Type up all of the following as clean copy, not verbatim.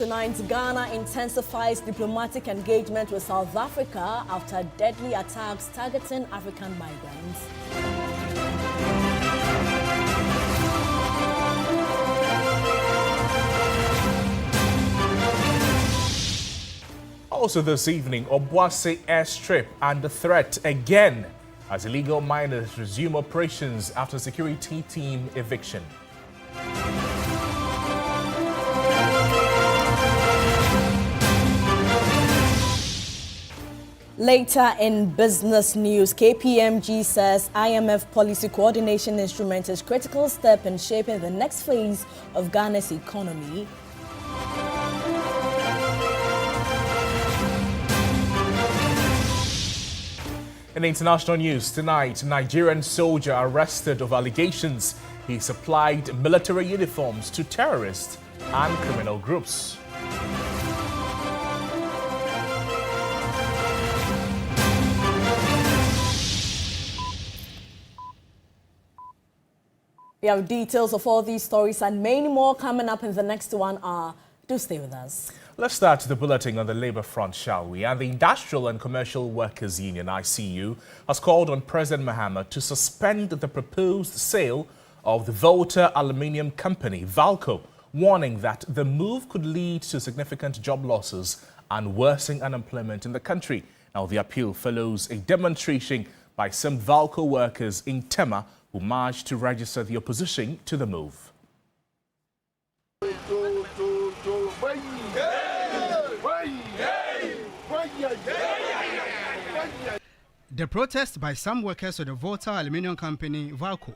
Tonight, Ghana intensifies diplomatic engagement with South Africa after deadly attacks targeting African migrants. Also this evening, Obuasi airstrip under threat again as illegal miners resume operations after security team eviction. Later in business news, KPMG says IMF policy coordination instrument is a critical step in shaping the next phase of Ghana's economy. In international news tonight, Nigerian soldier arrested over allegations he supplied military uniforms to terrorists and criminal groups. We have details of all these stories and many more coming up in the next 1 hour. Do stay with us. Let's start the bulletin on the labor front, shall we? And the Industrial and Commercial Workers Union, ICU, has called on President Mahama to suspend the proposed sale of the Volta Aluminium Company, Valco, warning that the move could lead to significant job losses and worsening unemployment in the country. Now, the appeal follows a demonstration by some Valco workers in Tema who marched to register the opposition to the move. The protest by some workers of the Volta Aluminium Company, Valco,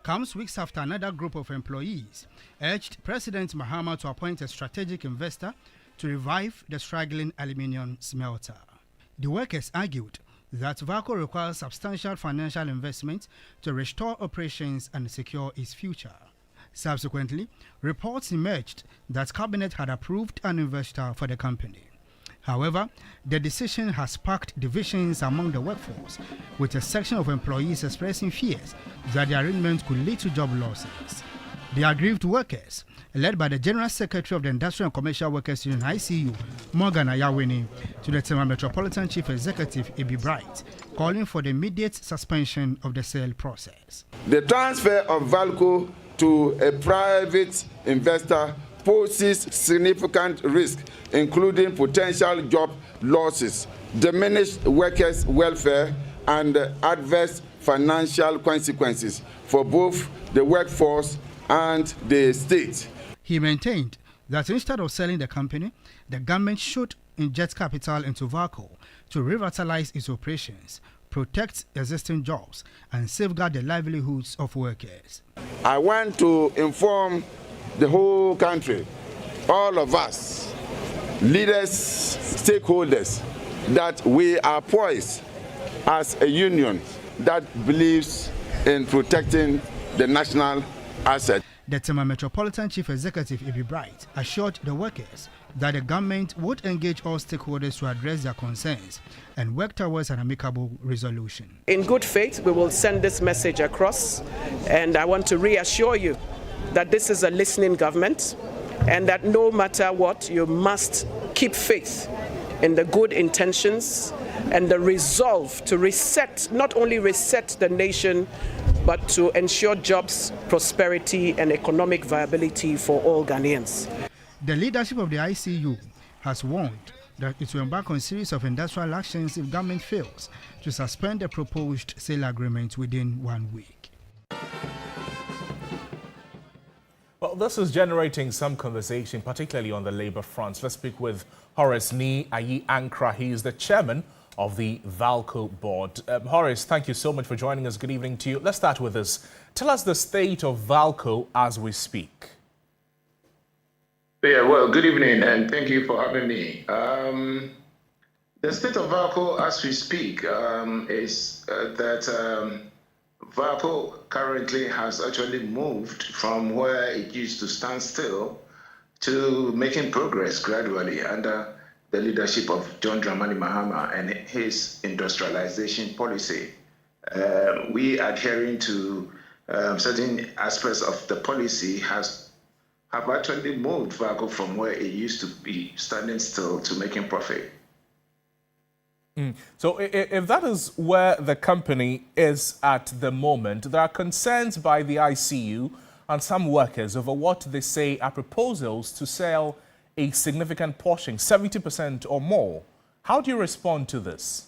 comes weeks after another group of employees urged President Mahama to appoint a strategic investor to revive the struggling aluminium smelter. The workers argued that Valco requires substantial financial investment to restore operations and secure its future. Subsequently, reports emerged that Cabinet had approved an investor for the company. However, the decision has sparked divisions among the workforce, with a section of employees expressing fears that the arrangement could lead to job losses. The aggrieved workers, led by the General Secretary of the Industrial and Commercial Workers Union ICU, Morgan Ayawini, to the Tema Metropolitan Chief Executive Ebi Bright, calling for the immediate suspension of the sale process. The transfer of Valco to a private investor poses significant risk, including potential job losses, diminished workers' welfare, and adverse financial consequences for both the workforce and the state. He maintained that instead of selling the company, the government should inject capital into Valco to revitalize its operations, protect existing jobs, and safeguard the livelihoods of workers. I want to inform the whole country, all of us, leaders, stakeholders, that we are poised as a union that believes in protecting the national asset. The Tema Metropolitan Chief Executive Ebi Bright assured the workers that the government would engage all stakeholders to address their concerns and work towards an amicable resolution. In good faith, we will send this message across, and I want to reassure you that this is a listening government and that no matter what, you must keep faith in the good intentions and the resolve to reset, not only reset the nation, but to ensure jobs, prosperity, and economic viability for all Ghanaians. The leadership of the ICU has warned that it will embark on a series of industrial actions if government fails to suspend the proposed sale agreement within 1 week. Well, this is generating some conversation, particularly on the labor front. Let's speak with Horace Ni Ayi Ankra. He is the chairman of the Valco board. Horace, thank you so much for joining us. Good evening to you. Let's start with this. Tell us the state of Valco as we speak. Yeah, well, good evening, and thank you for having me. The state of Valco as we speak is that Valco currently has actually moved from where it used to stand still to making progress gradually under the leadership of John Dramani Mahama and his industrialization policy. We adhering to certain aspects of the policy has have actually moved Valco from where it used to be standing still to making profit. So if that is where the company is at the moment, there are concerns by the ICU and some workers over what they say are proposals to sell a significant portion, 70% or more. How do you respond to this?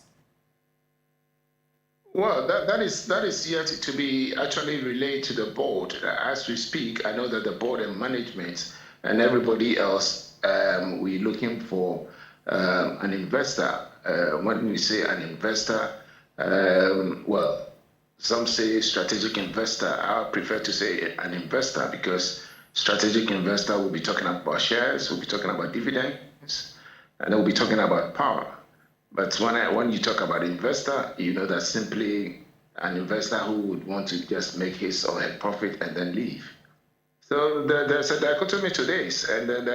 Well, that is yet to be actually relayed to the board. As we speak, I know that the board and management and everybody else, we're looking for an investor. When we say an investor, well, some say strategic investor. I prefer to say an investor because strategic investor will be talking about shares, will be talking about dividends, and they'll be talking about power. But when you talk about investor, you know that's simply an investor who would want to just make his or her profit and then leave. So there's a dichotomy to this, and then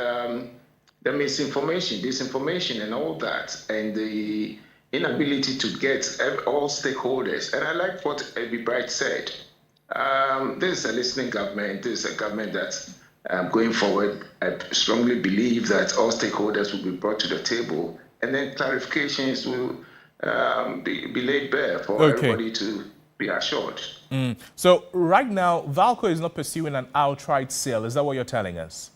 the misinformation, disinformation, and all that, and the inability to get all stakeholders. And I like what Ebi Bright said. This is a listening government. This is a government that going forward, I strongly believe that all stakeholders will be brought to the table, and then clarifications will be laid bare for everybody to be assured. So right now, Valco is not pursuing an outright sale. Is that what you're telling us?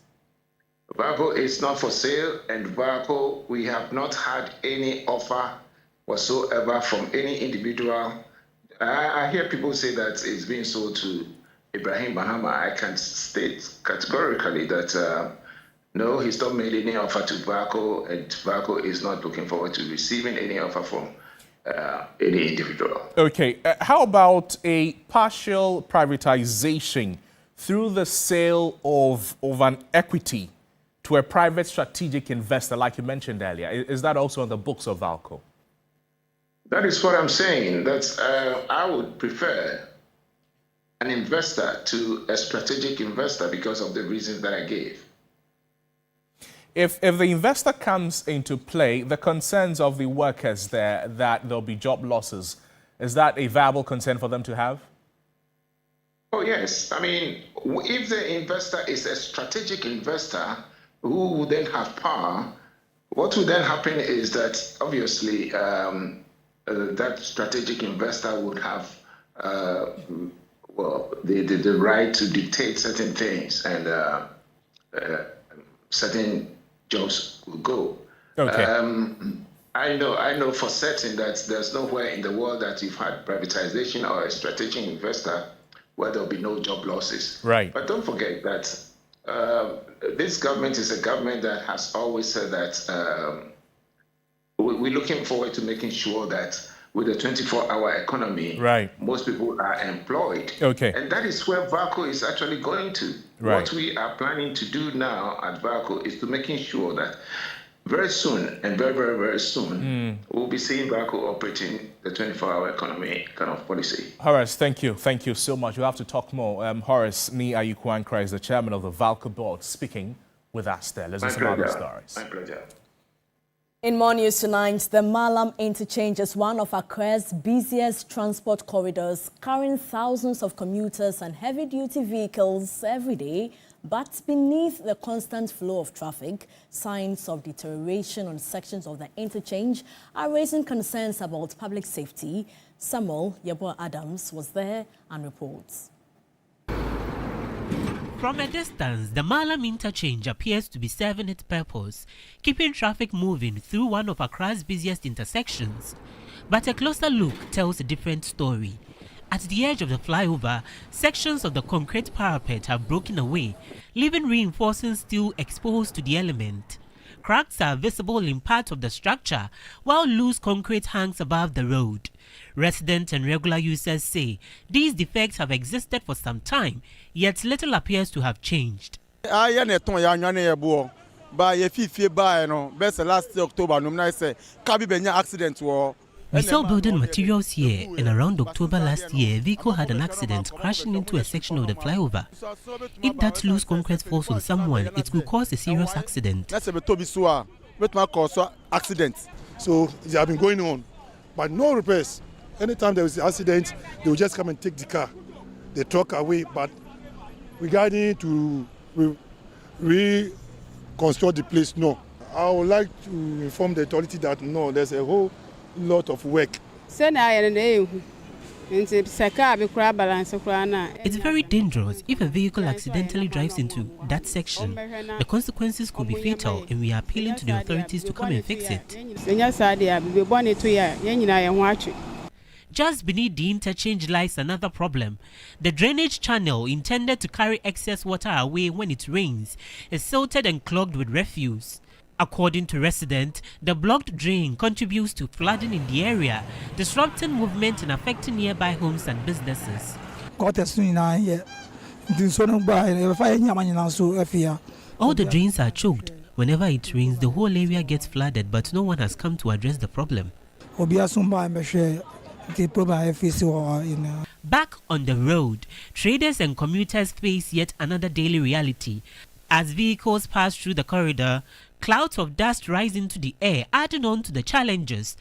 Valco is not for sale, and Valco, we have not had any offer whatsoever from any individual. I hear people say that it's being sold to Ibrahim Mahama. I can state categorically that no, he's not made any offer to Valco, and Valco is not looking forward to receiving any offer from any individual. Okay, how about a partial privatization through the sale of an equity to a private strategic investor, like you mentioned earlier? Is that also on the books of Valco? That is what I'm saying. That's I would prefer an investor to a strategic investor because of the reasons that I gave. If the investor comes into play, the concerns of the workers there that there'll be job losses, is that a viable concern for them to have? Oh, yes. I mean, if the investor is a strategic investor who would then have power, what would then happen is that obviously that strategic investor would have well, the right to dictate certain things, and certain jobs will go. Okay. I know for certain that there's nowhere in the world that you've had privatization or a strategic investor where there'll be no job losses. Right. But don't forget that this government is a government that has always said that we're looking forward to making sure that with the 24-hour economy, right, most people are employed. Okay. And that is where Valco is actually going to. Right. What we are planning to do now at Valco is to making sure that very soon, and very, very, very soon, we'll be seeing Valco operating the 24-hour economy kind of policy. Horace, thank you. Thank you so much. We'll have to talk more. Horace Ni Ayukwankra is the chairman of the Valco board, speaking with us there. Let's listen to other stories. My pleasure. In more news tonight, the Malam interchange is one of Accra's busiest transport corridors, carrying thousands of commuters and heavy-duty vehicles every day. But beneath the constant flow of traffic, signs of deterioration on sections of the interchange are raising concerns about public safety. Samuel Yeboah Adams was there and reports. From a distance, the Malam interchange appears to be serving its purpose, keeping traffic moving through one of Accra's busiest intersections. But a closer look tells a different story. At the edge of the flyover, sections of the concrete parapet have broken away, leaving reinforcing steel exposed to the element. Cracks are visible in part of the structure, while loose concrete hangs above the road. Residents and regular users say these defects have existed for some time, yet little appears to have changed. Last October, accident. We sell building materials here, and around October last year, a vehicle had an accident crashing into a section of the flyover. If that loose concrete falls on someone, it could cause a serious accident. So they have been going on, but no repairs. Anytime there is an accident, they will just come and take the car. They truck away, but regarding to reconstruct the place. No. I would like to inform the authority that no, there's a whole lot of work. It's very dangerous if a vehicle accidentally drives into that section. The consequences could be fatal, and we are appealing to the authorities to come and fix it. Just beneath the interchange lies another problem. The drainage channel intended to carry excess water away when it rains is silted and clogged with refuse. According to residents, the blocked drain contributes to flooding in the area, disrupting movement and affecting nearby homes and businesses. All the drains are choked. Whenever it rains, the whole area gets flooded, but no one has come to address the problem. Back on the road, traders and commuters face yet another daily reality. As vehicles pass through the corridor, clouds of dust rise into the air, adding on to the challenges.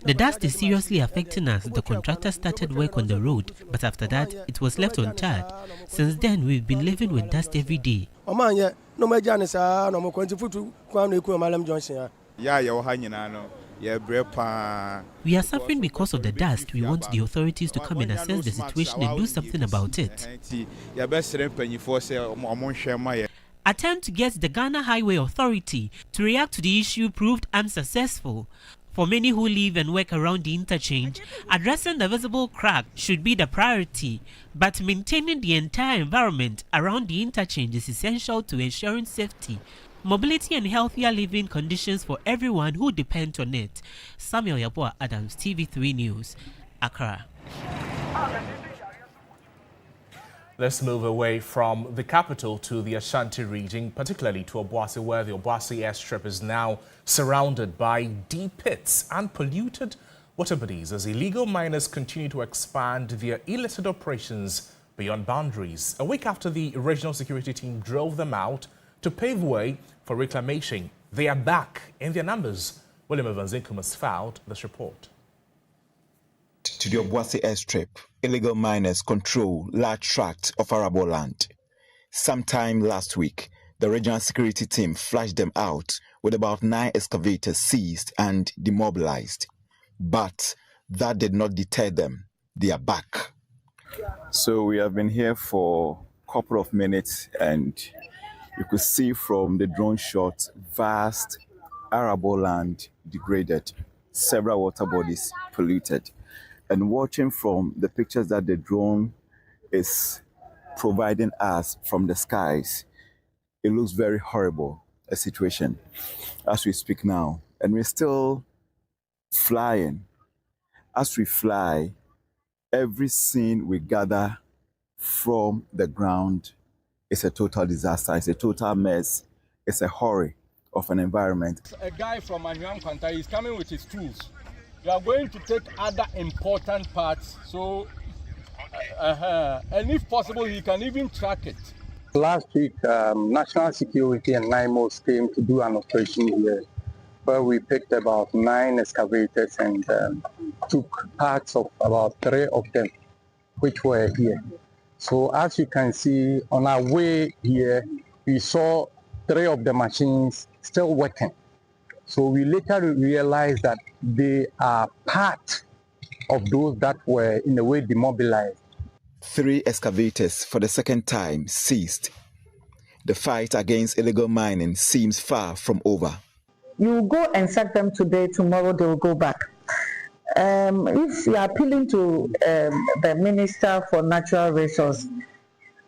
The dust is seriously affecting us. The contractor started work on the road, but after that, it was left untarred. Since then, we've been living with dust every day. We are suffering because of the dust. We want the authorities to come and assess the situation and do something about it. Attempt to get the Ghana Highway Authority to react to the issue proved unsuccessful. For many who live and work around the interchange, addressing the visible crack should be the priority, but maintaining the entire environment around the interchange is essential to ensuring safety, mobility and healthier living conditions for everyone who depend on it. Samuel Yaboa Adams, TV3 News, Accra. Let's move away from the capital to the Ashanti region, particularly to Obuasi, where the Obuasi airstrip is now surrounded by deep pits and polluted water bodies as illegal miners continue to expand their illicit operations beyond boundaries. A week after the regional security team drove them out to pave way for reclamation, they are back in their numbers. William Evanzinkum has filed this report. To the Obuasi airstrip, illegal miners control large tracts of arable land. Sometime last week, the regional security team flashed them out with about 9 excavators seized and demobilized. But that did not deter them. They are back. So we have been here for a couple of minutes, and you could see from the drone shot vast arable land degraded, several water bodies polluted. And watching from the pictures that the drone is providing us from the skies, it looks very horrible, a situation as we speak now. And we're still flying. As we fly, every scene we gather from the ground is a total disaster. It's a total mess. It's a horror of an environment. A guy from Anyuam Kwanta is coming with his tools. We are going to take other important parts, so and if possible, he can even track it. Last week, National Security and NIMOS came to do an operation here, where we picked about 9 excavators and took parts of about 3 of them, which were here. So as you can see, on our way here, we saw 3 of the machines still working. So we later realized that they are part of those that were in a way demobilized. 3 excavators for the second time seized. The fight against illegal mining seems far from over. You go and sack them today, tomorrow they will go back. If you are appealing to the Minister for Natural Resources,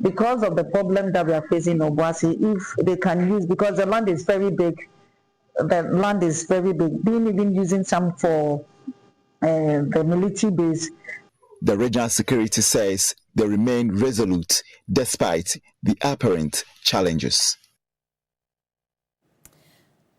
because of the problem that we are facing in Obuasi, if they can use, because the land is very big, being even using some for the military base. The regional security says they remain resolute despite the apparent challenges.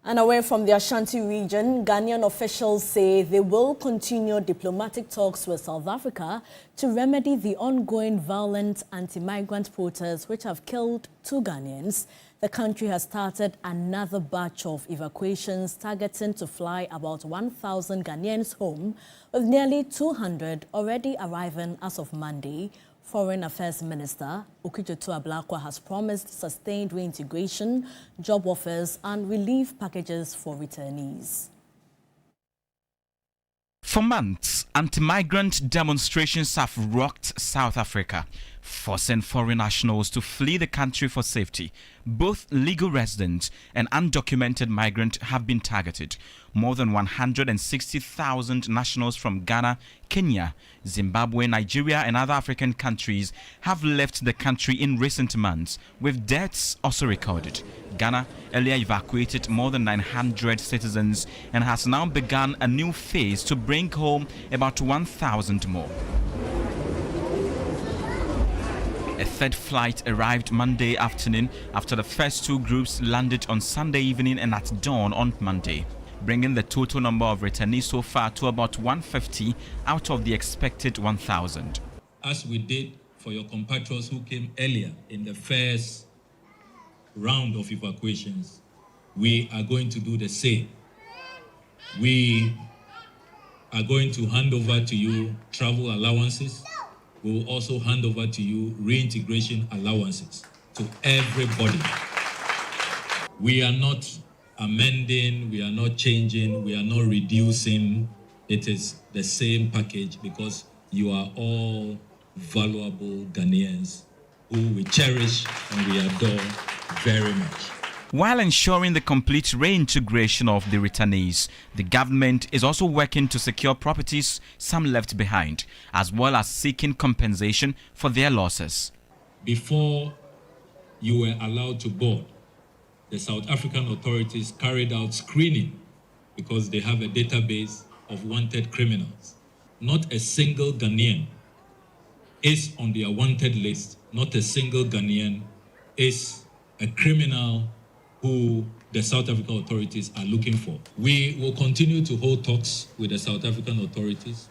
And away from the Ashanti region, Ghanaian officials say they will continue diplomatic talks with South Africa to remedy the ongoing violent anti-migrant protests which have killed 2 Ghanaians. The country has started another batch of evacuations targeting to fly about 1,000 Ghanaians home, with nearly 200 already arriving as of Monday. Foreign Affairs Minister Okudzeto Ablakwa has promised sustained reintegration, job offers and relief packages for returnees. For months, anti-migrant demonstrations have rocked South Africa, forcing foreign nationals to flee the country for safety. Both legal residents and undocumented migrants have been targeted. More than 160,000 nationals from Ghana, Kenya, Zimbabwe, Nigeria and other African countries have left the country in recent months, with deaths also recorded. Ghana earlier evacuated more than 900 citizens and has now begun a new phase to bring home about 1,000 more. A third flight arrived Monday afternoon after the first 2 groups landed on Sunday evening and at dawn on Monday, bringing the total number of returnees so far to about 150 out of the expected 1,000. As we did for your compatriots who came earlier in the first round of evacuations, we are going to do the same. We are going to hand over to you travel allowances. We will also hand over to you reintegration allowances to everybody. We are not amending, we are not changing, we are not reducing. It is the same package because you are all valuable Ghanaians who we cherish and we adore very much. While ensuring the complete reintegration of the returnees, the government is also working to secure properties some left behind, as well as seeking compensation for their losses. Before you were allowed to board, the South African authorities carried out screening because they have a database of wanted criminals. Not a single Ghanaian is on their wanted list. Not a single Ghanaian is a criminal who the South African authorities are looking for. We will continue to hold talks with the South African authorities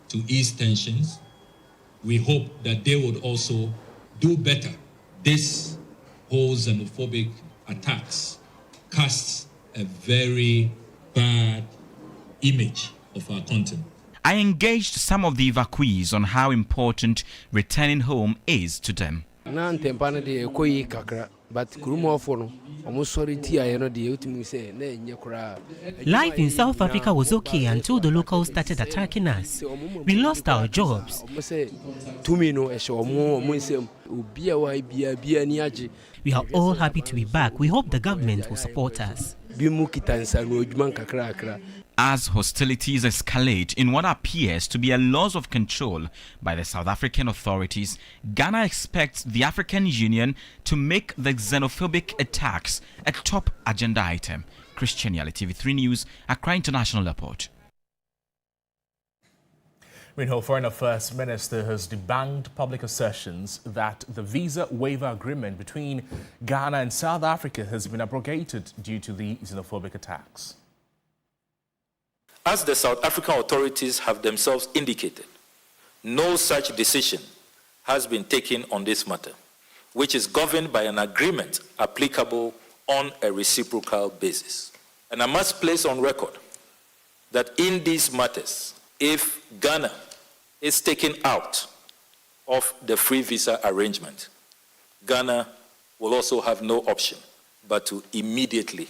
to ease tensions. We hope that they would also do better. This whole xenophobic attacks casts a very bad image of our continent. I engaged some of the evacuees on how important returning home is to them. But Life in South Africa was okay until the locals started attacking us. We lost our jobs. We are all happy to be back. We hope the government will support us. As hostilities escalate in what appears to be a loss of control by the South African authorities, Ghana expects the African Union to make the xenophobic attacks a top agenda item. Christian Yali, TV3 News, Accra International Airport. Meanwhile, Foreign Affairs Minister has debunked public assertions that the visa waiver agreement between Ghana and South Africa has been abrogated due to the xenophobic attacks. As the South African authorities have themselves indicated, no such decision has been taken on this matter, which is governed by an agreement applicable on a reciprocal basis. And I must place on record that in these matters, if Ghana is taken out of the free visa arrangement, Ghana will also have no option but to immediately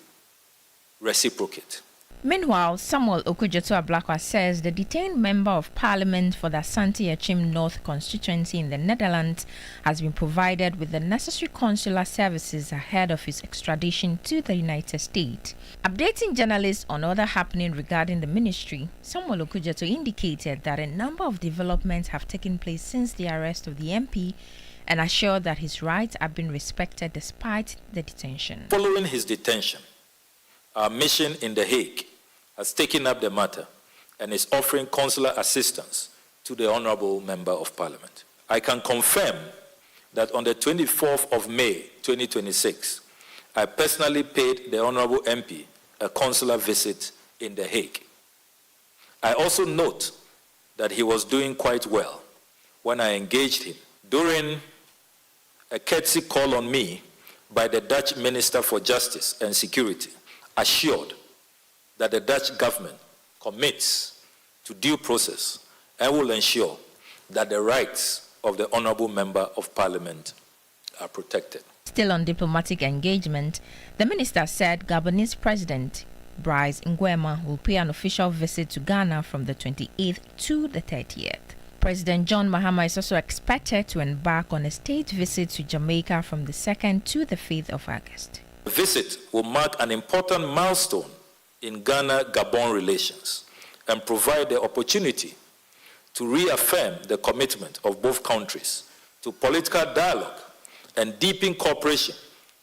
reciprocate. Meanwhile, Samuel Okudzeto Ablakwa says the detained member of parliament for the Asante-Achim North constituency in the Netherlands has been provided with the necessary consular services ahead of his extradition to the United States. Updating journalists on other happening regarding the ministry, Samuel Okudzeto indicated that a number of developments have taken place since the arrest of the MP and assured that his rights have been respected despite the detention. Following his detention, our mission in The Hague has taken up the matter and is offering consular assistance to the Honourable Member of Parliament. I can confirm that on the 24th of May 2026, I personally paid the Honourable MP a consular visit in The Hague. I also note that he was doing quite well when I engaged him during a courtesy call on me by the Dutch Minister for Justice and Security, assured that the Dutch government commits to due process and will ensure that the rights of the Honourable Member of Parliament are protected. Still on diplomatic engagement, the minister said Gabonese President Brice Nguema will pay an official visit to Ghana from the 28th to the 30th. President John Mahama is also expected to embark on a state visit to Jamaica from the 2nd to the 5th of August. The visit will mark an important milestone in Ghana-Gabon relations and provide the opportunity to reaffirm the commitment of both countries to political dialogue and deepen cooperation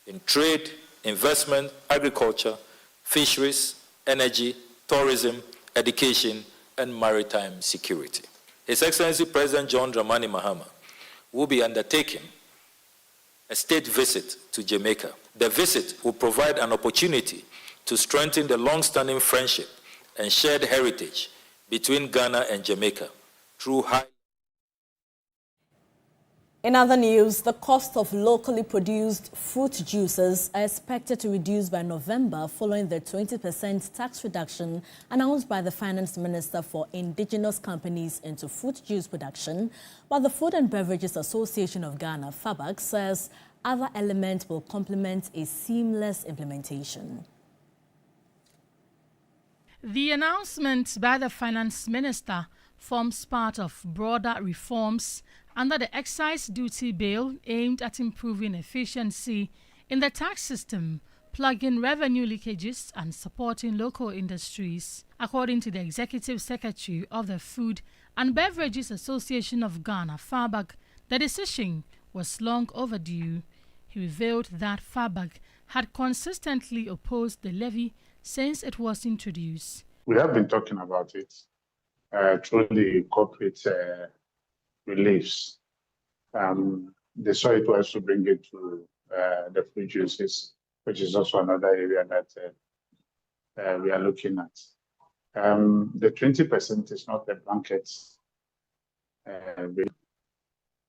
in trade, investment, agriculture, fisheries, energy, tourism, education, and maritime security. His Excellency President John Dramani Mahama will be undertaking a state visit to Jamaica. The visit will provide an opportunity to strengthen the long-standing friendship and shared heritage between Ghana and Jamaica through high. In other news, the cost of locally produced fruit juices are expected to reduce by November following the 20% tax reduction announced by the Finance Minister for indigenous companies into fruit juice production, while the Food and Beverages Association of Ghana, FABAG, says other elements will complement a seamless implementation. The announcement by the Finance Minister forms part of broader reforms under the excise duty bill aimed at improving efficiency in the tax system, plugging revenue leakages and supporting local industries. According to the Executive Secretary of the Food and Beverages Association of Ghana, FABAG, the decision was long overdue. He revealed that FABAG had consistently opposed the levy since it was introduced. We have been talking about it through the corporate reliefs. They saw it was to bring it to the fruit juices, which is also another area that we are looking at. The 20% is not a blanket bill.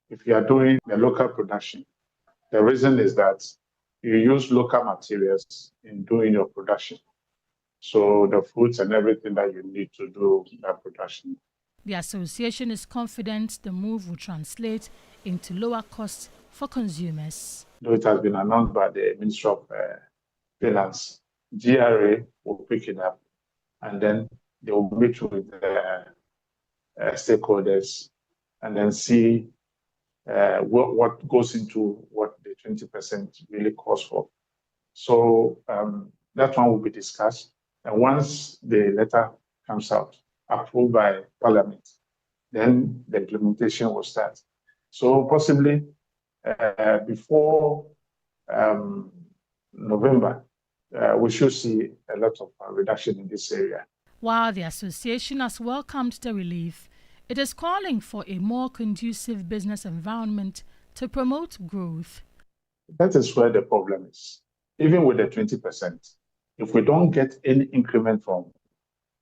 If you are doing the local production, the reason is that you use local materials in doing your production. So the foods and everything that you need to do that production. The association is confident the move will translate into lower costs for consumers. Though it has been announced by the Ministry of Finance, GRA will pick it up and then they will meet with the stakeholders and then see what goes into what the 20% really costs for. So that one will be discussed. And once the letter comes out, approved by Parliament, then the implementation will start. So possibly before November, we should see a lot of reduction in this area. While the association has welcomed the relief, it is calling for a more conducive business environment to promote growth. That is where the problem is. Even with the 20%, if we don't get any increment from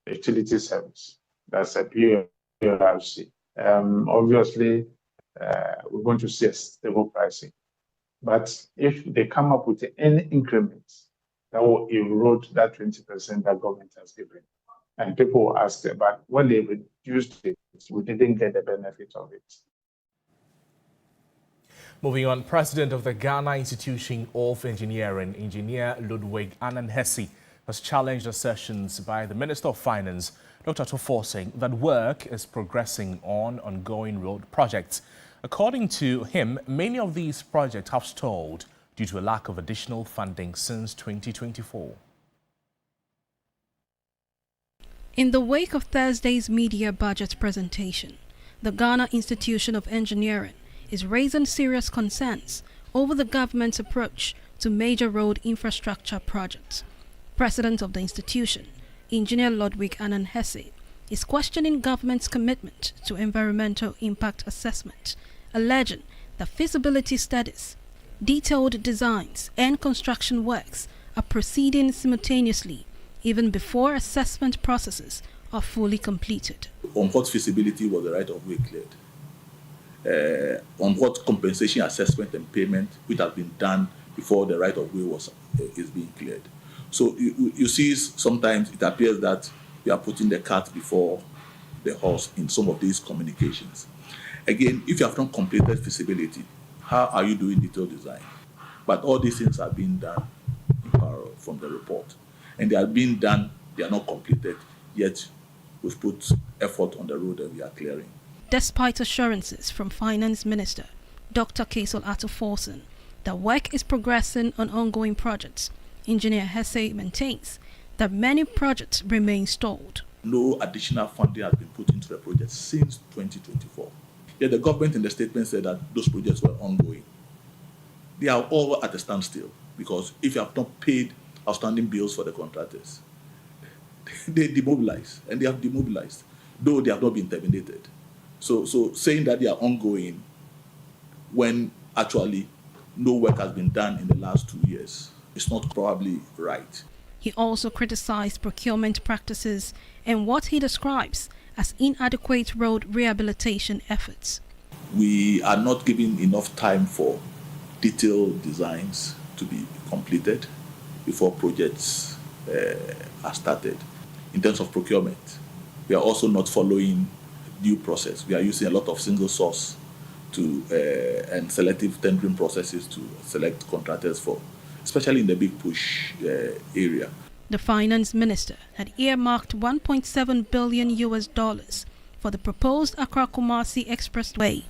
utility service, that's a PRC, obviously we're going to see a stable pricing. But if they come up with any increments, that will erode that 20% that government has given. And people will ask, but when they reduced it, we didn't get the benefit of it. Moving on, President of the Ghana Institution of Engineering, Engineer Ludwig Annan-Hesse, has challenged assertions by the Minister of Finance, Dr. Tufo, saying that work is progressing on ongoing road projects. According to him, many of these projects have stalled due to a lack of additional funding since 2024. In the wake of Thursday's media budget presentation, the Ghana Institution of Engineering is raising serious concerns over the government's approach to major road infrastructure projects. President of the institution, Engineer Ludwig Annan-Hesse, is questioning government's commitment to environmental impact assessment, alleging that feasibility studies, detailed designs and construction works are proceeding simultaneously even before assessment processes are fully completed. On what feasibility was the right-of-way cleared? On what compensation assessment and payment which has been done before the right-of-way is being cleared. So you see, sometimes it appears that we are putting the cart before the horse in some of these communications. Again, if you have not completed feasibility, how are you doing detailed design? But all these things are being done in parallel from the report. And they are being done, they are not completed, yet we've put effort on the road that we are clearing. Despite assurances from Finance Minister Dr. Kaisel Atto-Forson that work is progressing on ongoing projects, Engineer Hesse maintains that many projects remain stalled. No additional funding has been put into the project since 2024. Yet the government in the statement said that those projects were ongoing. They are all at a standstill because if you have not paid outstanding bills for the contractors, they demobilize, and they have demobilized, though they have not been terminated. So saying that they are ongoing when actually no work has been done in the last 2 years is not probably right. He also criticized procurement practices and what he describes as inadequate road rehabilitation efforts. We are not giving enough time for detailed designs to be completed before projects are started. In terms of procurement, we are also not following due process. We are using a lot of single source and selective tendering processes to select contractors for, especially in the big push area. The finance minister had earmarked $1.7 billion for the proposed Accra-Kumasi Expressway.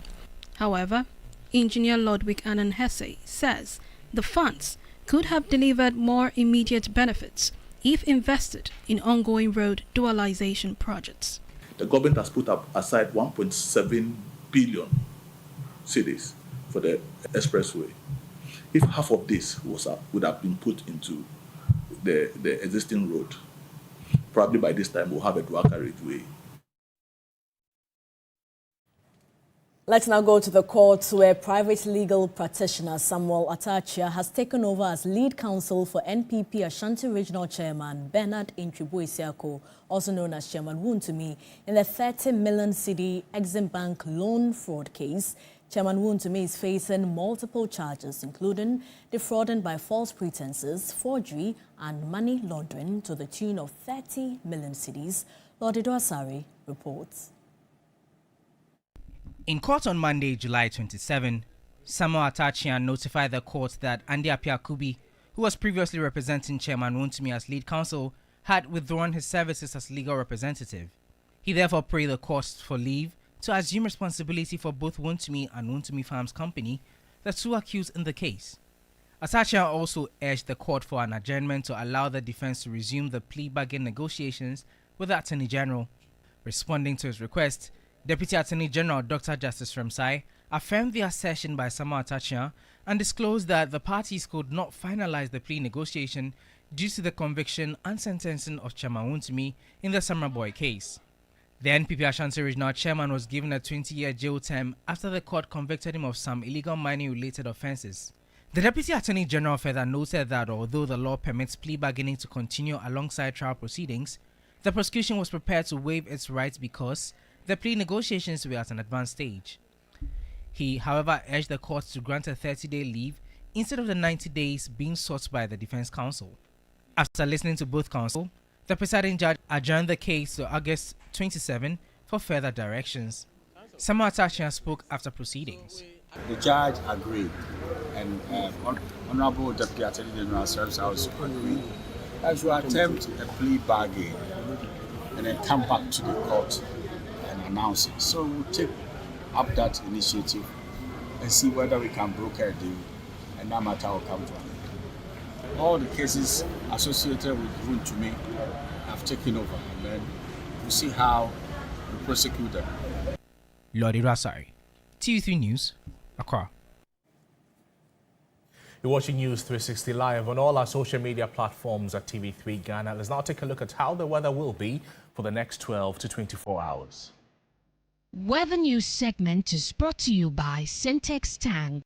However, Engineer Lodwick Annan Hesse says the funds could have delivered more immediate benefits if invested in ongoing road dualization projects. The government has put aside 1.7 billion cedis for the expressway. If half of this would have been put into the existing road, probably by this time we'll have a dual carriageway. Let's now go to the courts where private legal practitioner Samuel Atachia has taken over as lead counsel for NPP Ashanti Regional Chairman Bernard Intribu-Isiako, also known as Chairman Wontumi, in the 30 million cedi Exim Bank loan fraud case. Chairman Wontumi is facing multiple charges, including defrauding by false pretenses, forgery and money laundering to the tune of 30 million cedis. Lord Idoasari reports. In court on Monday, July 27, Samuel Atachia notified the court that Andy Apiakubi, who was previously representing Chairman Wontumi as lead counsel, had withdrawn his services as legal representative. He therefore prayed the court for leave to assume responsibility for both Wontumi and Wontumi Farms Company, the two accused in the case. Atachia also urged the court for an adjournment to allow the defense to resume the plea bargain negotiations with the Attorney General. Responding to his request, Deputy Attorney General Dr. Justice Remsai affirmed the assertion by Samuel Atachia and disclosed that the parties could not finalize the plea negotiation due to the conviction and sentencing of Chairman Wontumi in the Summer Boy case. The NPP Ashanti Regional Chairman was given a 20-year jail term after the court convicted him of some illegal mining-related offences. The Deputy Attorney General further noted that although the law permits plea bargaining to continue alongside trial proceedings, the prosecution was prepared to waive its rights because the plea negotiations were at an advanced stage. He, however, urged the court to grant a 30-day leave instead of the 90 days being sought by the defense counsel. After listening to both counsel, the presiding judge adjourned the case to August 27 for further directions. Samuel Atachia spoke after proceedings. The judge agreed, and Honorable Deputy Attorney General Service House agreed that you attempt a plea bargain and then come back to the court and announce it. So we'll take up that initiative and see whether we can broker a deal, and that matter will come to an end. All the cases associated with Wontumi have taken over, and then we'll see how we prosecute them. Lord Idoasari, TV3 News, Accra. You're watching News 360 live on all our social media platforms at TV3 Ghana. Let's now take a look at how the weather will be for the next 12 to 24 hours. Weather News segment is brought to you by Syntex Tank.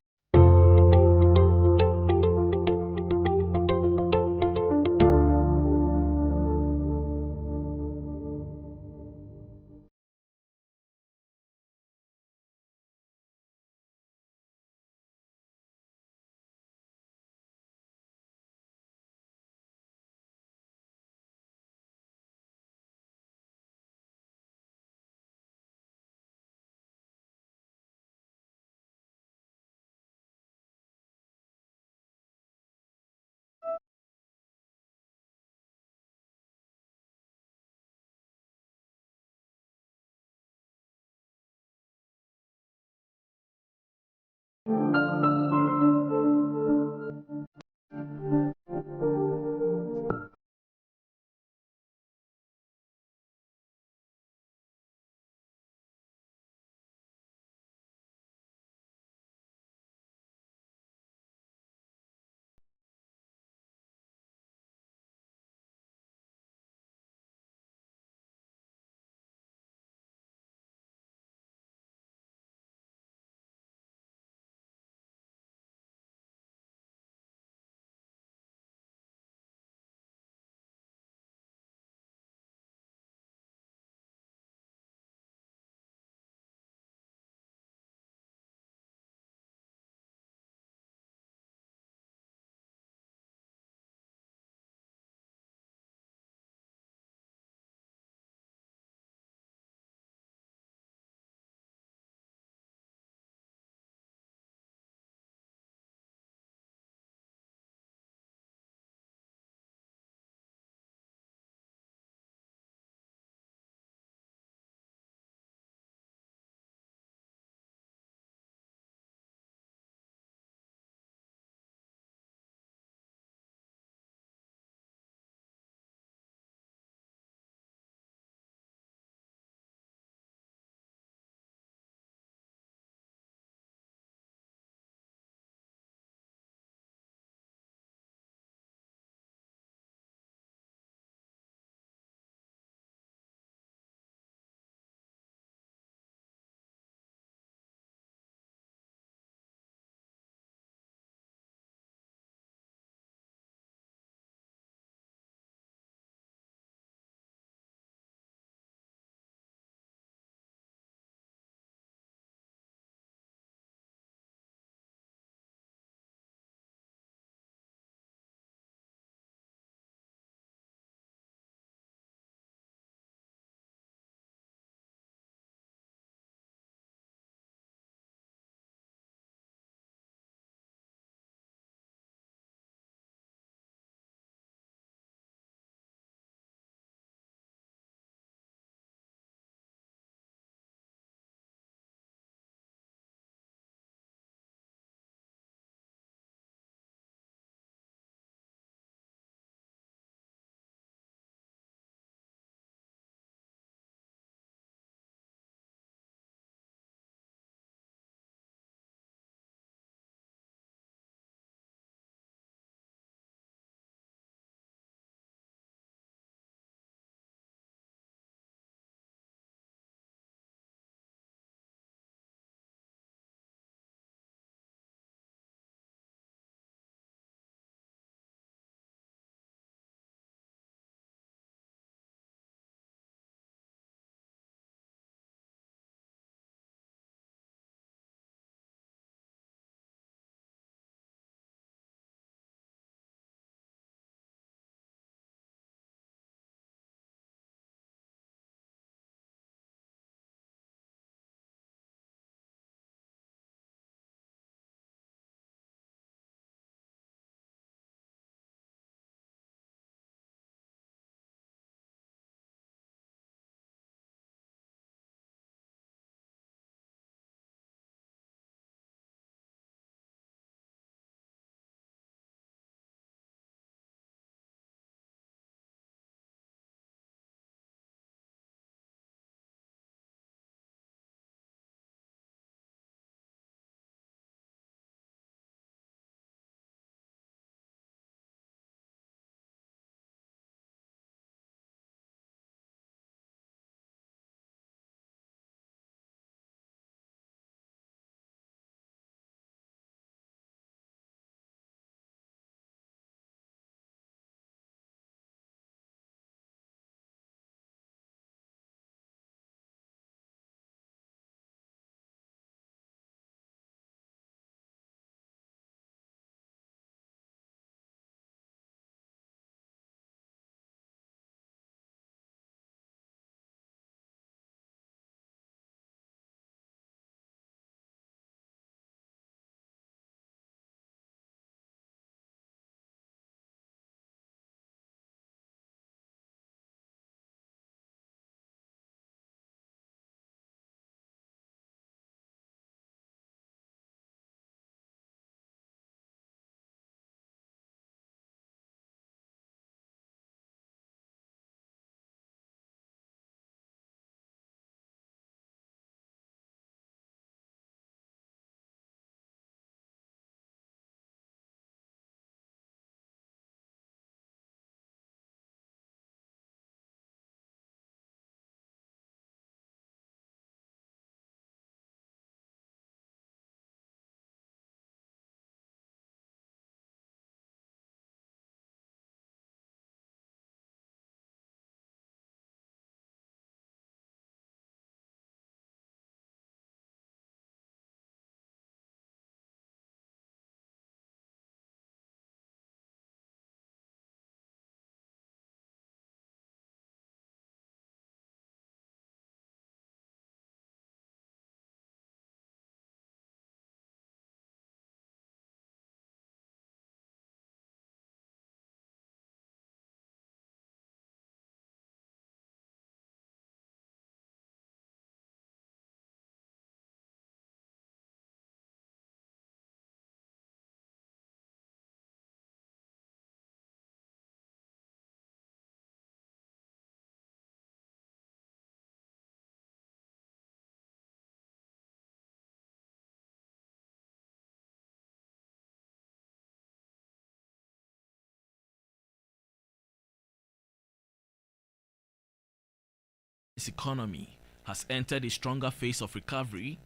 economy has entered a stronger phase of recovery,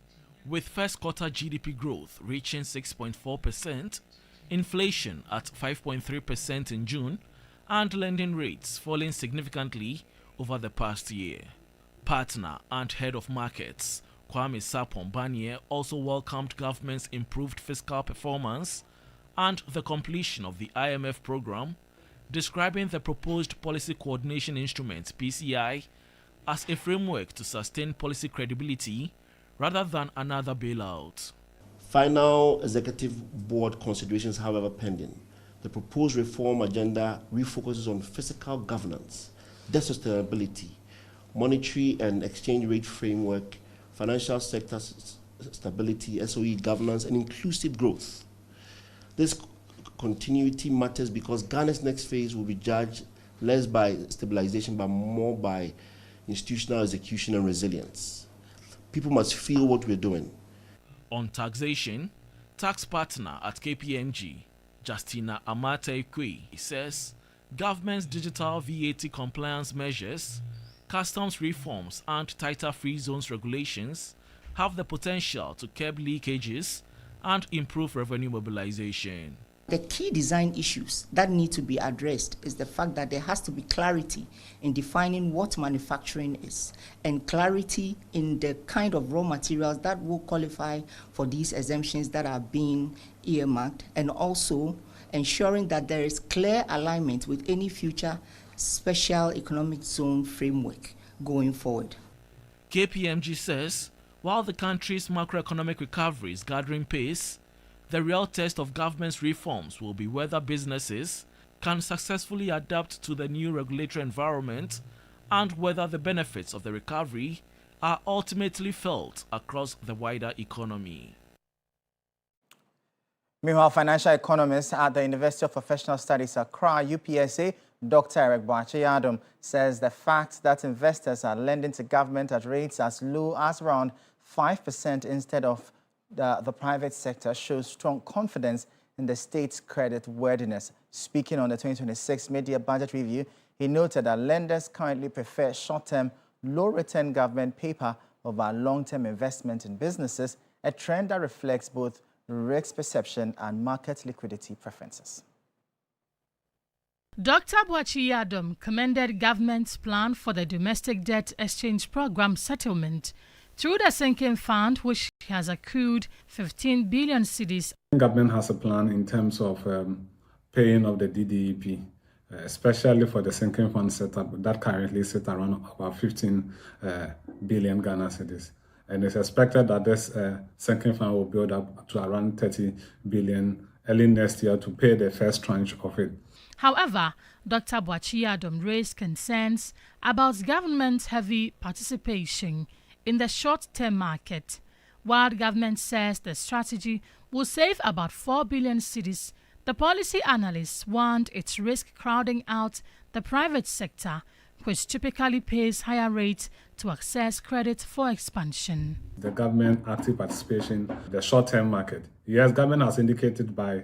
with first quarter GDP growth reaching 6.4%, inflation at 5.3% in June, and lending rates falling significantly over the past year. Partner and head of markets Kwame Sarpong-Barnier also welcomed government's improved fiscal performance and the completion of the IMF program, describing the proposed Policy Coordination Instrument (PCI) as a framework to sustain policy credibility rather than another bailout. Final executive board considerations, however, pending. The proposed reform agenda refocuses on fiscal governance, debt sustainability, monetary and exchange rate framework, financial sector stability, SOE governance, and inclusive growth. This continuity matters because Ghana's next phase will be judged less by stabilization but more by institutional execution and resilience. People must feel what we're doing. On taxation, tax partner at KPMG, Justina Amate-Ekwe, says government's digital VAT compliance measures, customs reforms and tighter free zones regulations have the potential to curb leakages and improve revenue mobilization. The key design issues that need to be addressed is the fact that there has to be clarity in defining what manufacturing is and clarity in the kind of raw materials that will qualify for these exemptions that are being earmarked, and also ensuring that there is clear alignment with any future special economic zone framework going forward. KPMG says while the country's macroeconomic recovery is gathering pace, the real test of government's reforms will be whether businesses can successfully adapt to the new regulatory environment and whether the benefits of the recovery are ultimately felt across the wider economy. Meanwhile, financial economist at the University of Professional Studies Accra, UPSA, Dr. Eric Boakye-Adom, says the fact that investors are lending to government at rates as low as around 5% instead of the private sector shows strong confidence in the state's credit worthiness. Speaking on the 2026 mid-year budget review, he noted that lenders currently prefer short-term, low-return government paper over long-term investment in businesses, a trend that reflects both risk perception and market liquidity preferences. Dr. Boakye-Adom commended government's plan for the domestic debt exchange program settlement through the sinking fund, which has accrued 15 billion cedis. The government has a plan in terms of paying of the DDEP, especially for the sinking fund setup that currently sits around about 15 billion Ghana cedis. And it's expected that this sinking fund will build up to around 30 billion early next year to pay the first tranche of it. However, Dr. Boakye-Adom raised concerns about government's heavy participation in the short-term market. While the government says the strategy will save about 4 billion cedis, the policy analysts warned it's risk crowding out the private sector, which typically pays higher rates to access credit for expansion. The government active participation in the short-term market. Yes, government has indicated by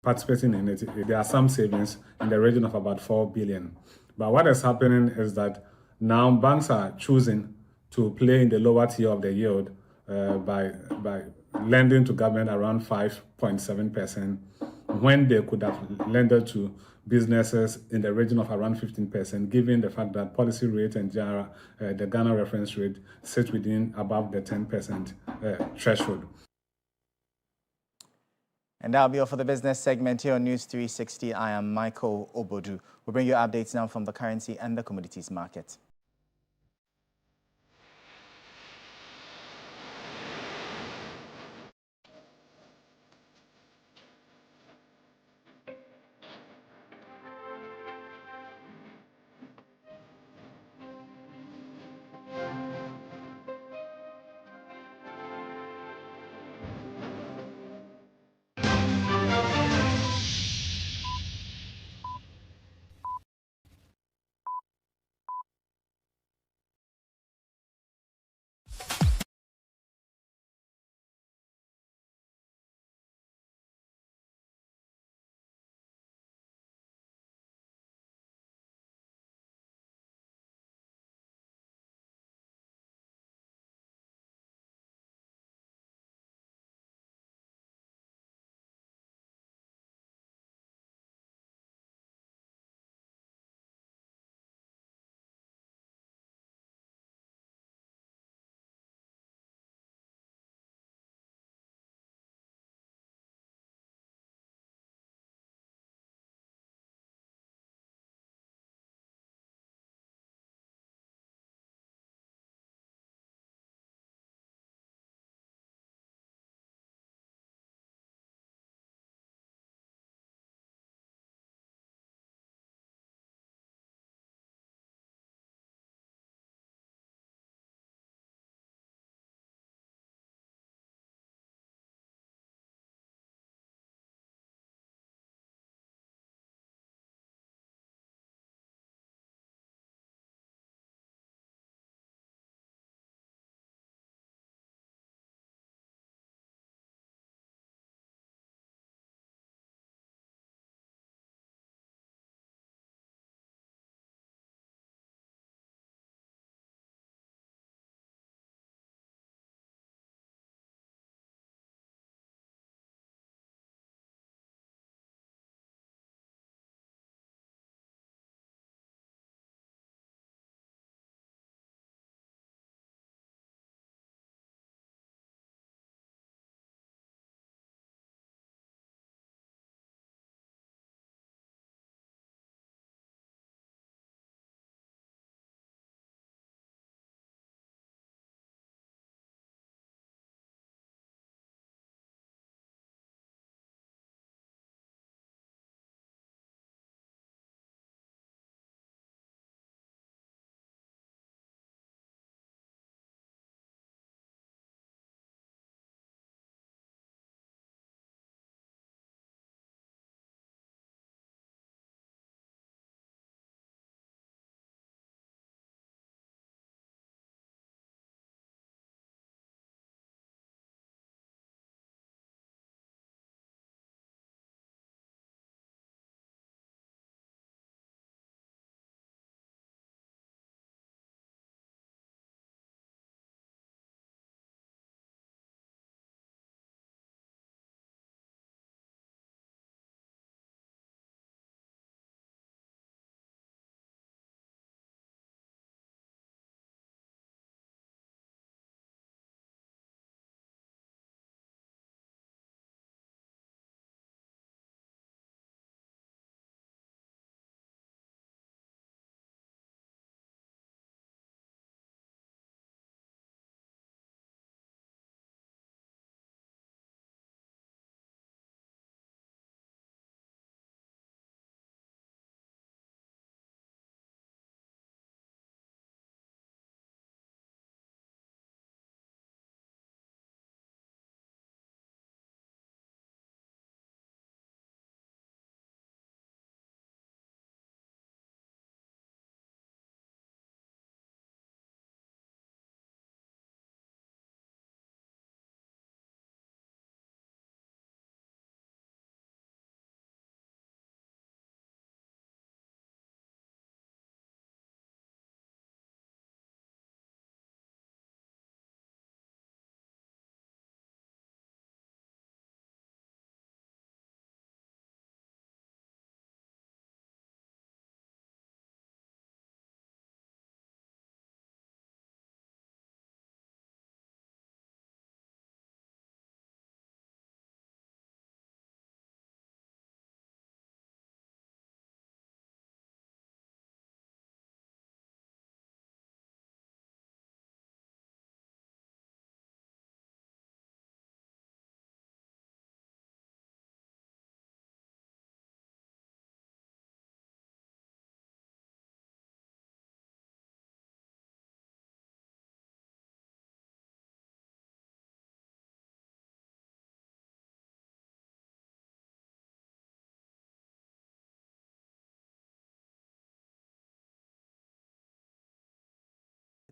participating in it, there are some savings in the region of about 4 billion. But what is happening is that now banks are choosing to play in the lower tier of the yield by lending to government around 5.7%, when they could have lended to businesses in the region of around 15%, given the fact that policy rate and the Ghana reference rate sit within above the 10% threshold. And that'll be all for the business segment here on News 360. I am Michael Obodu. We'll bring you updates now from the currency and the commodities market.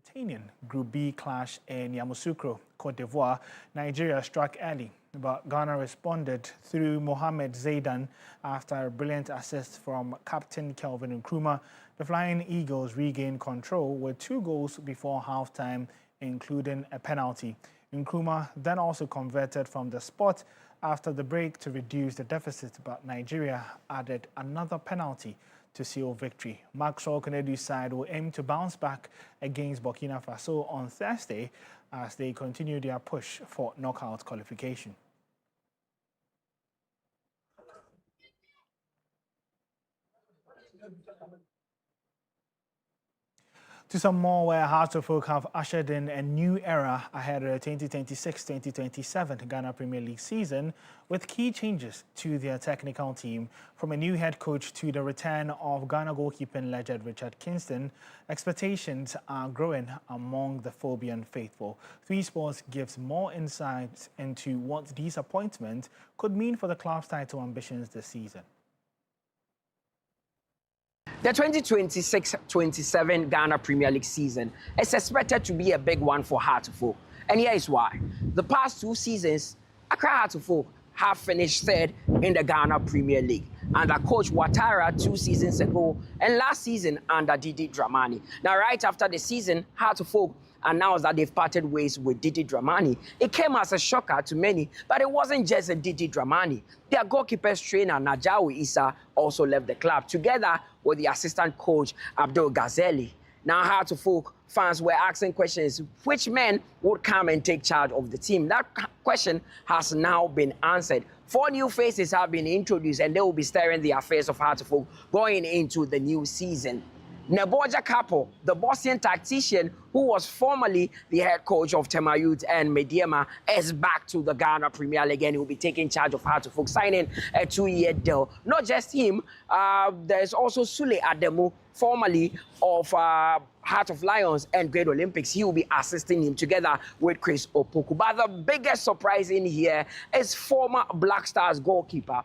entertaining Group B clash in Yamoussoukro, Cote d'Ivoire. Nigeria struck early, but Ghana responded through Mohamed Zaidan after a brilliant assist from captain Kelvin Nkrumah. The Flying Eagles regained control with 2 goals before halftime, including a penalty. Nkrumah then also converted from the spot after the break to reduce the deficit, but Nigeria added another penalty to seal victory. Maxwell Konedu's side will aim to bounce back against Burkina Faso on Thursday as they continue their push for knockout qualification. To some more where Hearts of Oak have ushered in a new era ahead of the 2026-2027 Ghana Premier League season with key changes to their technical team. From a new head coach to the return of Ghana goalkeeping legend Richard Kingston, expectations are growing among the Phobian faithful. 3 Sports gives more insights into what these appointments could mean for the club's title ambitions this season. The 2026-27 Ghana Premier League season is expected to be a big one for Hearts of Oak. And here is why. The past 2 seasons, Accra Hearts of Oak have finished 3rd in the Ghana Premier League under coach Ouattara 2 seasons ago and last season under Didi Dramani. Now, right after the season, Hearts of Oak announced that they've parted ways with Didi Dramani. It came as a shocker to many, but it wasn't just a Didi Dramani. Their goalkeepers trainer, Najawi Issa, also left the club, together with the assistant coach, Abdul Ghazeli. Now, Hearts of Oak fans were asking questions, which men would come and take charge of the team? That question has now been answered. 4 new faces have been introduced, and they will be steering the affairs of Hearts of Oak going into the new season. Neboja Kapo, the Bosnian tactician who was formerly the head coach of Tema Youth and Mediema, is back to the Ghana Premier League and he will be taking charge of Hearts of Oak, signing a 2-year deal. Not just him, there's also Sule Ademu, formerly of Heart of Lions and Great Olympics. He will be assisting him together with Chris Opoku. But the biggest surprise in here is former Black Stars goalkeeper.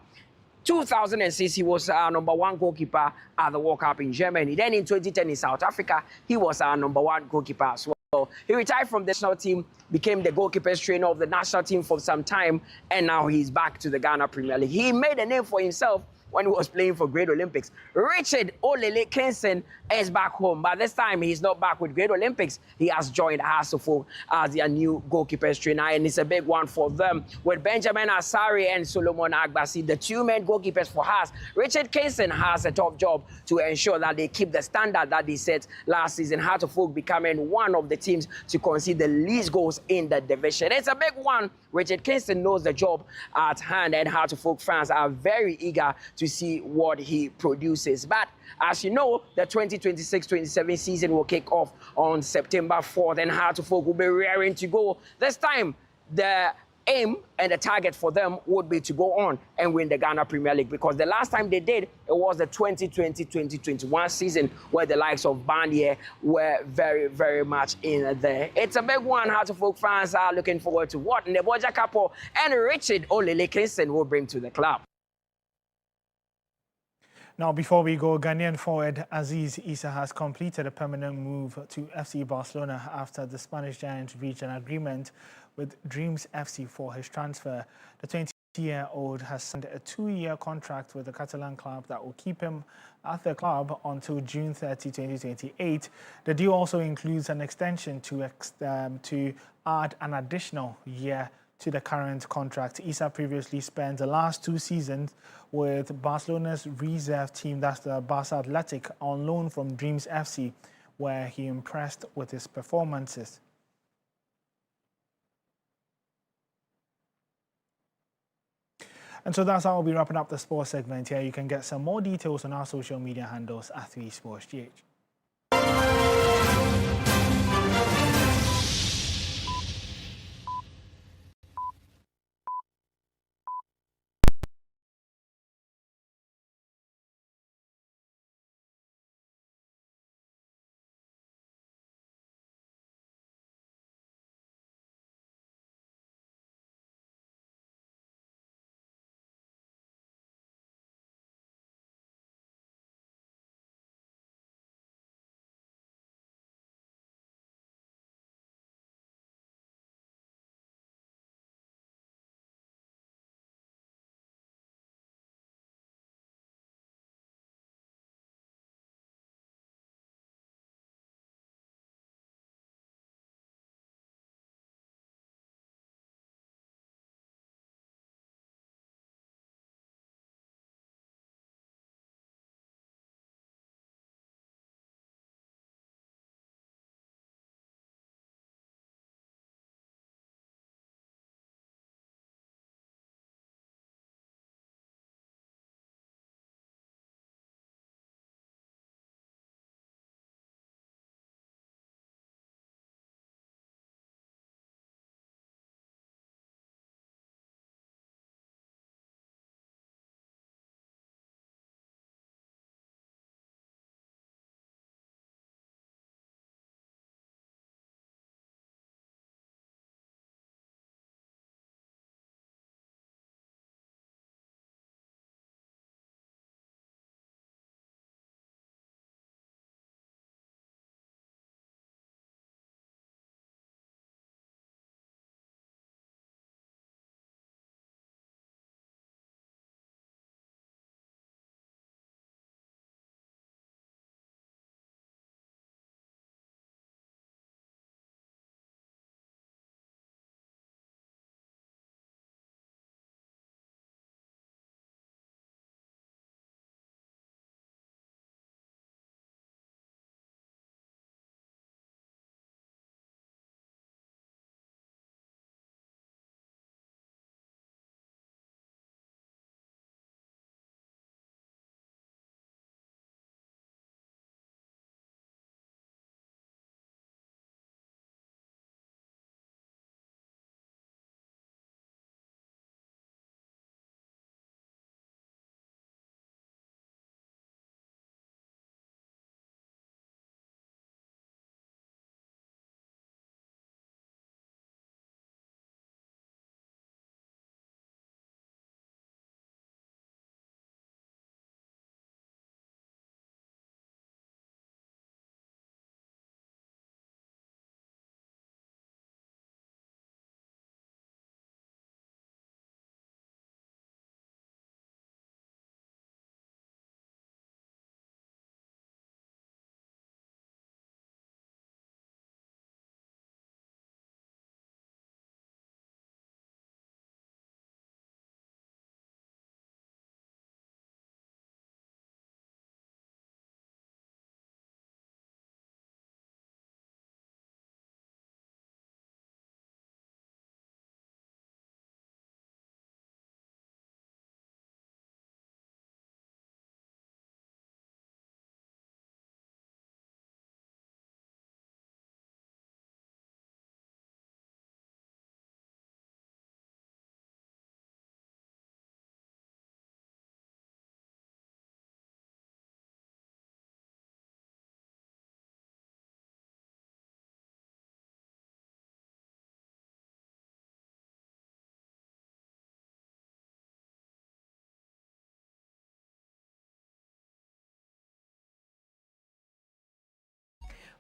2006, he was #1 goalkeeper at the World Cup in Germany. Then in 2010 in South Africa, he was our #1 goalkeeper as well. He retired from the national team, became the goalkeepers trainer of the national team for some time, and now he's back to the Ghana Premier League. He made a name for himself when he was playing for Great Olympics. Richard Olele Kingston is back home, but this time he's not back with Great Olympics. He has joined Hearts of Oak as their new goalkeepers trainer, and it's a big one for them. With Benjamin Asari and Solomon Agbasi, the 2 main goalkeepers for Hearts, Richard Kingston has a tough job to ensure that they keep the standard that they set last season. Hearts of Oak becoming one of the teams to concede the least goals in the division. It's a big one. Richard Kingston knows the job at hand, and Hearts of Oak fans are very eager to see what he produces. But as you know, the 2026-27 season will kick off on September 4th, and Hearts of Oak will be raring to go. This time, the aim and the target for them would be to go on and win the Ghana Premier League, because the last time they did, it was the 2020-2021 season where the likes of Bandier were very, very much in there. It's a big one. Hearts of Oak fans are looking forward to what Neboja Kapo and Richard Olele Kingston will bring to the club. Now, before we go, Ghanaian forward Aziz Issa has completed a permanent move to FC Barcelona after the Spanish giant reached an agreement with Dreams FC for his transfer. The 20-year-old has signed a 2-year contract with the Catalan club that will keep him at the club until June 30, 2028. The deal also includes an extension to add an additional year to the current contract. Issa previously spent the last 2 seasons with Barcelona's reserve team, that's the Barca Athletic, on loan from Dreams FC, where he impressed with his performances. And so that's how we'll be wrapping up the sports segment here. You can get some more details on our social media handles at 3SportsGH.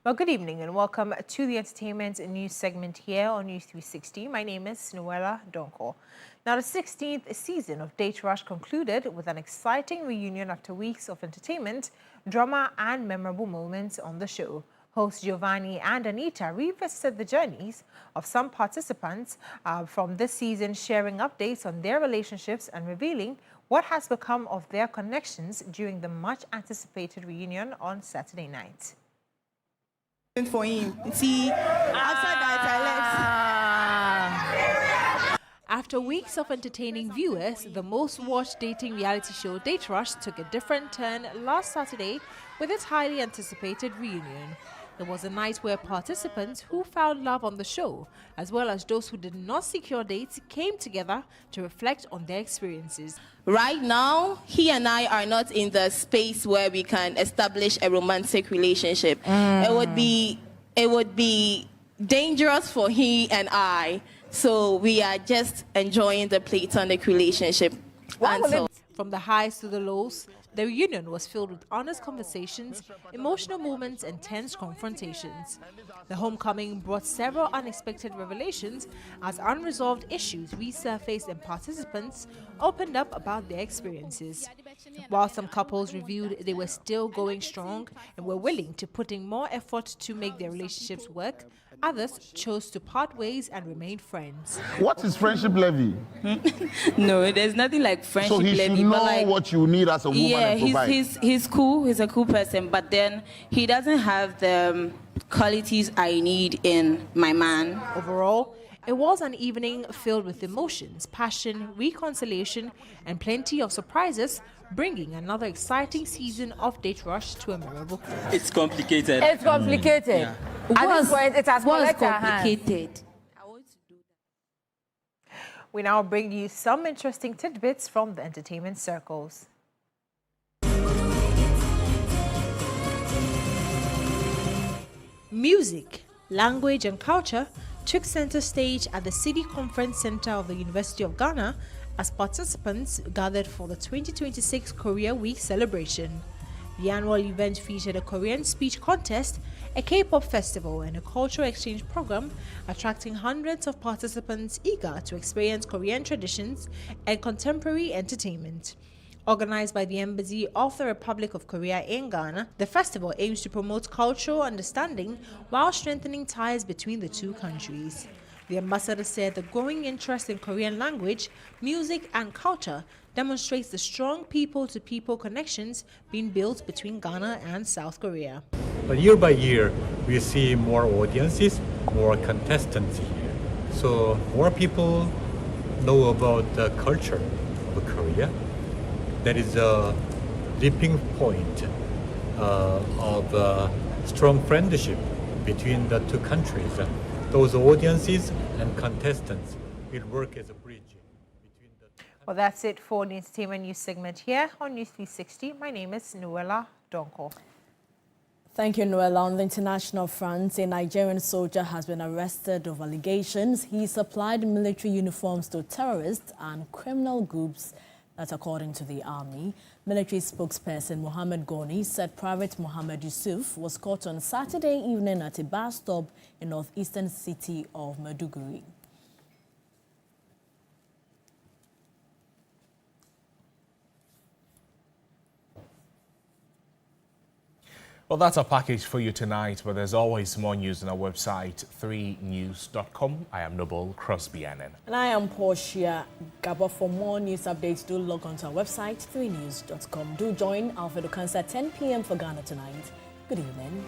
Well, good evening and welcome to the entertainment news segment here on News360. My name is Noella Donko. Now, the 16th season of Date Rush concluded with an exciting reunion after weeks of entertainment, drama and memorable moments on the show. Hosts Giovanni and Anita revisited the journeys of some participants from this season, sharing updates on their relationships and revealing what has become of their connections during the much-anticipated reunion on Saturday night. For him. See, after that I left. After weeks of entertaining viewers, the most watched dating reality show Date Rush took a different turn last Saturday with its highly anticipated reunion. It was a night where participants who found love on the show, as well as those who did not secure dates, came together to reflect on their experiences. Right now, he and I are not in the space where we can establish a romantic relationship. It would be dangerous for he and I. So we are just enjoying the platonic relationship. From the highs to the lows, the reunion was filled with honest conversations, emotional moments, and tense confrontations. The homecoming brought several unexpected revelations as unresolved issues resurfaced and participants opened up about their experiences. While some couples revealed they were still going strong and were willing to put in more effort to make their relationships work, others chose to part ways and remain friends. What is friendship levy? No, there's nothing like friendship levy. So he should know what you need as a woman and provide. He's cool. He's a cool person, but then he doesn't have the qualities I need in my man. Overall, it was an evening filled with emotions, passion, reconciliation, and plenty of surprises, bringing another exciting season of Date Rush to a memorable close. It's complicated. It's complicated. Yeah. At this point, it has complicated. We now bring you some interesting tidbits from the entertainment circles. Music, language, and culture took center stage at the City Conference Center of the University of Ghana as participants gathered for the 2026 Korea Week celebration. The annual event featured a Korean speech contest, a K-pop festival, and a cultural exchange program, attracting hundreds of participants eager to experience Korean traditions and contemporary entertainment. Organized by the Embassy of the Republic of Korea in Ghana, the festival aims to promote cultural understanding while strengthening ties between the two countries. The ambassador said the growing interest in Korean language, music, and culture demonstrates the strong people-to-people connections being built between Ghana and South Korea. But year by year, we see more audiences, more contestants here. So more people know about the culture of Korea. That is a leaping point of strong friendship between the two countries. Those audiences and contestants will work as a bridge. Well, that's it for the entertainment news segment here on News360. My name is Noella Donko. Thank you, Noella. On the international front, a Nigerian soldier has been arrested over allegations he supplied military uniforms to terrorists and criminal groups. That's according to the army. Military spokesperson Mohammed Goni said Private Mohammed Yusuf was caught on Saturday evening at a bus stop in northeastern city of Maiduguri. Well, that's our package for you tonight, but there's always more news on our website, 3news.com. I am Noble Crosby Annan. And I am Portia Gabo. For more news updates, do log on to our website, 3news.com. Do join Alfredo Cancer at 10 p.m. for Ghana tonight. Good evening.